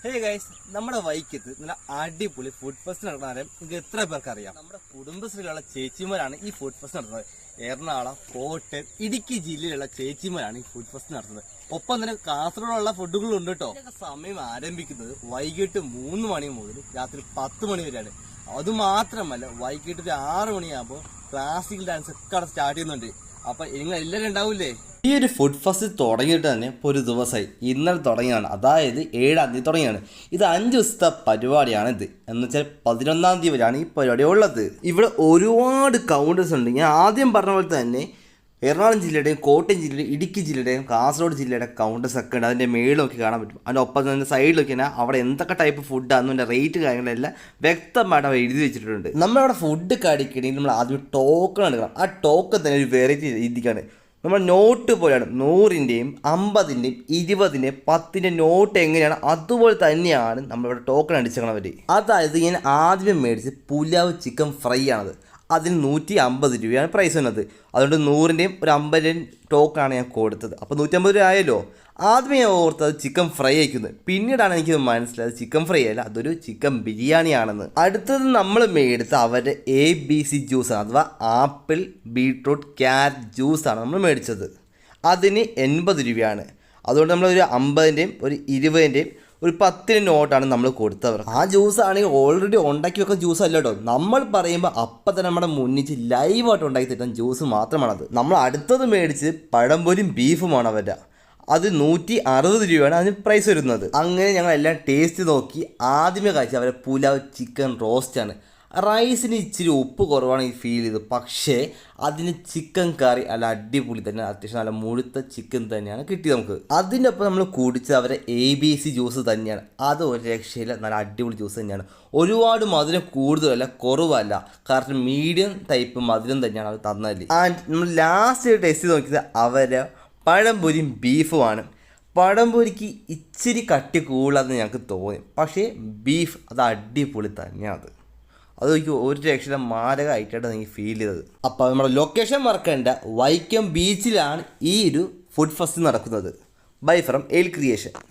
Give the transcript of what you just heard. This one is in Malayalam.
ഹേ ഗൈസ്, നമ്മുടെ വൈക്കത്ത് നല്ല അടിപൊളി ഫുഡ് ഫെസ്റ്റ് നടത്തുന്ന നിങ്ങൾക്ക് എത്ര പേർക്ക് അറിയാം? നമ്മുടെ കുടുംബശ്രീയിലുള്ള ചേച്ചിമാരാണ് ഈ ഫുഡ് ഫെസ്റ്റ് നടത്തുന്നത്. എറണാകുളം, കോട്ടയം, ഇടുക്കി ജില്ലയിലുള്ള ചേച്ചിമാരാണ് ഈ ഫുഡ് ഫെസ്റ്റ് നടത്തുന്നത്. ഒപ്പം തന്നെ കാസർഗോഡുള്ള ഫുഡുകളുണ്ട് കേട്ടോ. സമയം ആരംഭിക്കുന്നത് വൈകിട്ട് 3 മണി മുതൽ രാത്രി 10 മണി വരെയാണ്. അതുമാത്രമല്ല, വൈകിട്ട് ഒരു 6 മണിയാകുമ്പോൾ ക്ലാസിക്കൽ ഡാൻസ് ഒക്കെ അവിടെ സ്റ്റാർട്ട് ചെയ്യുന്നുണ്ട്. അപ്പൊ നിങ്ങൾ എല്ലാവരും ഉണ്ടാവില്ലേ? ഈ ഒരു ഫുഡ് ഫെസ്റ്റ് തുടങ്ങിയിട്ട് തന്നെ ഇപ്പോൾ ഒരു ദിവസമായി. ഇന്നലെ തുടങ്ങിയാണ്, അതായത് 7-ാം തീയതി തുടങ്ങിയാണ്. ഇത് 5 ദിവസത്തെ പരിപാടിയാണ്. ഇത് എന്ന് വെച്ചാൽ 11-ാം തീയതി വരെയാണ് ഈ പരിപാടി ഉള്ളത്. ഇവിടെ ഒരുപാട് കൗണ്ടേഴ്സ് ഉണ്ട്. ഞാൻ ആദ്യം പറഞ്ഞ പോലെ തന്നെ എറണാകുളം ജില്ലയുടെയും കോട്ടയം ജില്ലയുടെയും ഇടുക്കി ജില്ലയുടെയും കാസർഗോഡ് ജില്ലയുടെ കൗണ്ടേഴ്സ് ഒക്കെ ഉണ്ട്. അതിൻ്റെ മേളിൽ നോക്കി കാണാൻ പറ്റും. അതിൻ്റെ ഒപ്പം തന്നെ സൈഡിലൊക്കെ തന്നെ അവിടെ എന്തൊക്കെ ടൈപ്പ് ഫുഡാണെന്നും അതിൻ്റെ റേറ്റ് കാര്യങ്ങളെല്ലാം വ്യക്തമായിട്ട് അവർ എഴുതി വെച്ചിട്ടുണ്ട്. നമ്മളവിടെ ഫുഡ് കഴിക്കണമെങ്കിൽ നമ്മൾ ആദ്യം ടോക്കൺ എടുക്കണം. ആ ടോക്കൺ തന്നെ ഒരു വെറൈറ്റി രീതിക്കാണ്. നമ്മൾ നോട്ട് പോലെയാണ്. 100-ൻ്റെയും 50-ൻ്റെയും 20-ൻ്റെയും 10-ൻ്റെ നോട്ട് എങ്ങനെയാണ് അതുപോലെ തന്നെയാണ് നമ്മളിവിടെ ടോക്കൺ അടിച്ചേക്കണവർ. അതായത് ഞാൻ ആദ്യമേ മേടിച്ച് പുലാവ് ചിക്കൻ ഫ്രൈ ആണത്. അതിന് 150 രൂപയാണ് പ്രൈസ് വന്നത്. അതുകൊണ്ട് 100-ൻ്റെയും ഒരു 50-ൻ്റെയും ടോക്കണാണ് ഞാൻ കൊടുത്തത്. അപ്പോൾ 150 രൂപ ആയല്ലോ. ആദ്യമേ ഞാൻ ഓർത്തത് ചിക്കൻ ഫ്രൈ ആയിരിക്കുന്നത്. പിന്നീടാണ് എനിക്ക് മനസ്സിലായത് ചിക്കൻ ഫ്രൈ അല്ല, അതൊരു ചിക്കൻ ബിരിയാണി ആണെന്ന്. അടുത്തത് നമ്മൾ മേടിച്ച അവരുടെ ABC ജ്യൂസാണ്, അഥവാ ആപ്പിൾ ബീട്രൂട്ട് ക്യാരറ്റ് ജ്യൂസാണ് നമ്മൾ മേടിച്ചത്. അതിന് 80 രൂപയാണ്. അതുകൊണ്ട് നമ്മളൊരു 50-ൻ്റെയും ഒരു 20-ൻ്റെയും ഒരു 10-ൻ്റെ നോട്ടാണ് നമ്മൾ കൊടുത്തവർ. ആ ജ്യൂസ് ആണെങ്കിൽ ഓൾറെഡി ഉണ്ടാക്കി വെക്കുന്ന ജ്യൂസ് അല്ല കേട്ടോ. നമ്മൾ പറയുമ്പോൾ അപ്പം തന്നെ നമ്മുടെ മുന്നിൽ ലൈവായിട്ട് ഉണ്ടാക്കി തരുന്ന ജ്യൂസ് മാത്രമാണത്. നമ്മൾ അടുത്തത് മേടിച്ച് പഴംപൊരിയും ബീഫുമാണ് അവരുടെ. അത് 160 രൂപയാണ് അതിന് പ്രൈസ് വരുന്നത്. അങ്ങനെ ഞങ്ങളെല്ലാം ടേസ്റ്റ് നോക്കി. ആദ്യമേ കഴിച്ച അവരെ പുലാവ് ചിക്കൻ റോസ്റ്റാണ്. റൈസിന് ഇച്ചിരി ഉപ്പ് കുറവാണ് ഈ ഫീൽ ചെയ്തത്. പക്ഷേ അതിന് ചിക്കൻ കറി അല്ല അടിപൊളി തന്നെ, അത്യാവശ്യം നല്ല മുഴുത്ത ചിക്കൻ തന്നെയാണ് കിട്ടിയത് നമുക്ക്. അതിൻ്റെ ഒപ്പം നമ്മൾ കുടിച്ചത് അവരെ ABC ജ്യൂസ് തന്നെയാണ്. അത് ഒരു രക്ഷയില്ല, നല്ല അടിപൊളി ജ്യൂസ് തന്നെയാണ്. ഒരുപാട് മധുരം കൂടുതലല്ല കുറവല്ല, കറക്റ്റ് മീഡിയം ടൈപ്പ് മധുരം തന്നെയാണ് അവർ തന്നതിൽ. ആൻഡ് നമ്മൾ ലാസ്റ്റ് ടേസ്റ്റ് നോക്കിയത് അവരെ പഴംപൊരിയും ബീഫുമാണ്. പഴംപൊരിക്ക് ഇച്ചിരി കട്ടി കൂടുതലെന്ന് ഞങ്ങൾക്ക് തോന്നി. പക്ഷേ ബീഫ് അത് അടിപൊളി തന്നെയാണ്. അത് എനിക്ക് ഒരു രക്ഷയിലും മാരകമായിട്ടാണ് എനിക്ക് ഫീൽ ചെയ്തത്. അപ്പോൾ നമ്മുടെ ലൊക്കേഷൻ മറക്കേണ്ട, വൈക്കം ബീച്ചിലാണ് ഈ ഒരു ഫുഡ് ഫെസ്റ്റ് നടക്കുന്നത്. Bye from L creation.